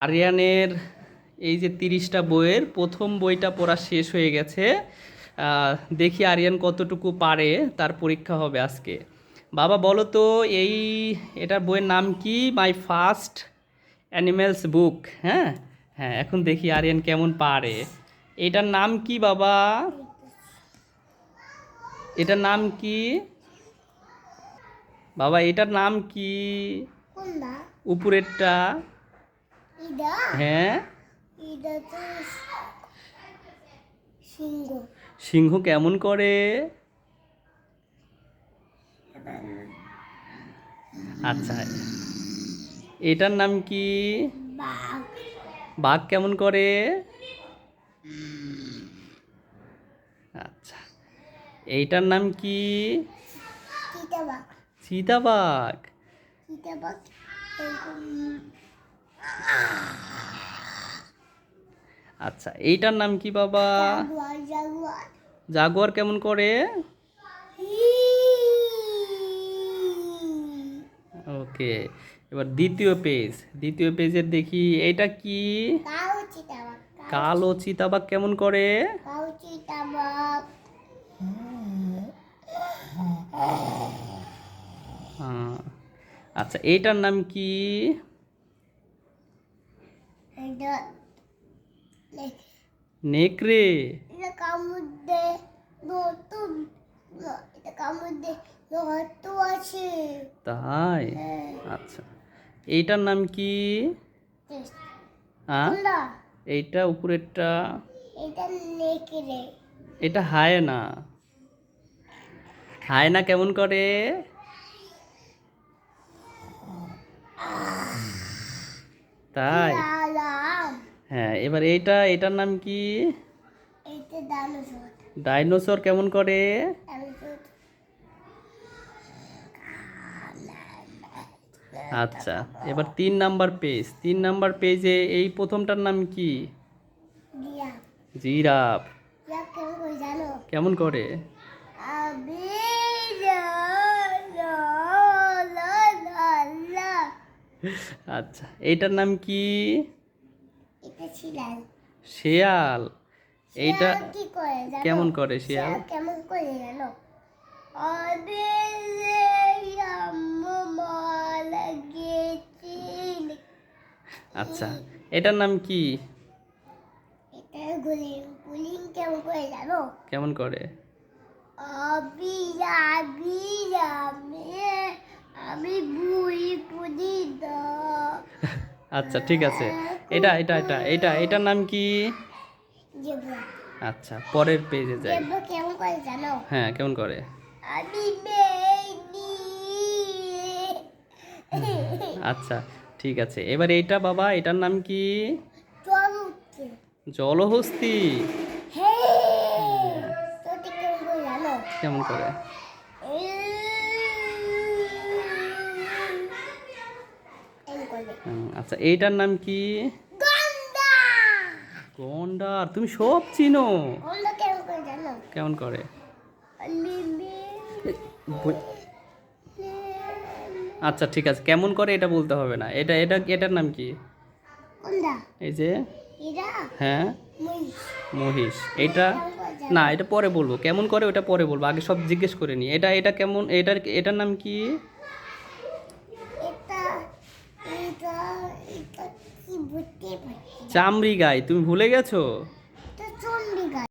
আরিয়ানের এই যে 30টা বইয়ের প্রথম বইটা পড়া শেষ হয়ে গেছে। দেখি আরিয়ান কতটুকু পারে, তার পরীক্ষা হবে আজকে। বাবা বলো তো, এই এটার বইয়ের নাম কি? মাই ফার্স্ট অ্যানিমেলস বুক। হ্যাঁ হ্যাঁ, এখন দেখি আরিয়ান কেমন পারে। এটার নাম কি বাবা? এটার নাম কি বাবা? এটার নাম কি? কোনটা? উপরেরটা। ইদা? হ্যাঁ, ইদা তো সিংহ। সিংহ কেমন করে? আচ্ছা, এটার নাম কি? বাঘ। বাঘ কেমন করে? আচ্ছা, এইটার নাম কি? চিতাবাঘ। চিতাবাঘ। চিতাবাঘ এরকম। আচ্ছা, এইটার নাম কি বাবা? Jaguar Jaguar. জাগুয়ার কেমন করে? ওকে, এবার দ্বিতীয় পেজের দেখি এইটা কি? কালো চিতাবাঘ। কালো চিতাবাঘ কেমন করে? কালো চিতাবাঘ। আহ, আচ্ছা, এইটার নাম কি? এটা নেকড়ে। এটা কামুদ্দে নতুন। এটা কামুদ্দে নতুন আছে। তাই? হ্যাঁ। আচ্ছা, এইটার নাম কি? হ্যাঁ, কোনটা? এইটা উপরেরটা। এটা নেকড়ে। এটা হায়না। হায়না কেমন করে? তাই? লালাম। হ্যাঁ, এবার এটার নাম কি? এটা ডাইনোসর। ডাইনোসর কেমন করে? ডাইনোসর। আচ্ছা, এবার 3 নাম্বার পেজে এই প্রথমটার নাম কি? জিরাফ। জিরাফ জিরাফ কেমন করে জানো? কেমন করে? আবি লা লা লা লা লা। আচ্ছা, এইটার নাম কি? এটা শিয়াল। শেয়াল। এইটা শিয়াল কি করে জানো? কেমন করে শিয়াল? শিয়াল কেমন করে জানো? আবি লে আম্মু মালা গেছি। আচ্ছা, এটার নাম কি? এটা গুলিং গুলিং কেমন করে জানো? কেমন করে? আবি আবি আমি আমি বুই পুদি দা। আচ্ছা, ঠিক আছে। এটার নাম কি? জেব্রা। আচ্ছা, পরের পেজে যাই। জেব্রা কেমন করে জানো? হ্যাঁ, কেমন করে? আমি বেনি। আচ্ছা, ঠিক আছে। এবার এইটা বাবা, এটার নাম কি? জল উঠছে। জলহস্তী। হে তোটি কেমন করে জানো? কেমন করে? এম করে আচ্ছা, এইটার নাম কি? গন্ডা। গন্ডার। তুমি সব চিনো। গন্ডা কেমন করে জানো? কেমন করে? লিলি। বই- আচ্ছা, ঠিক আছে, কেমন করে এটা বলতে হবে না। এটার নাম কি? গন্ডা। এই যে। এরা হ্যাঁ, মহিষ। মহিষ। এটা কেমন করে জানো? না, এটা পরে বলবো। কেমন করে ওটা পরে বলবো, আগে সব জিজ্ঞেস করে নি। এটা কেমন? এটার নাম কি? এটা এটা এটা কি বুঝতে পারছি না। চামড়ি গাই। তুমি ভুলে গেছো? এটা চন্ডিগা।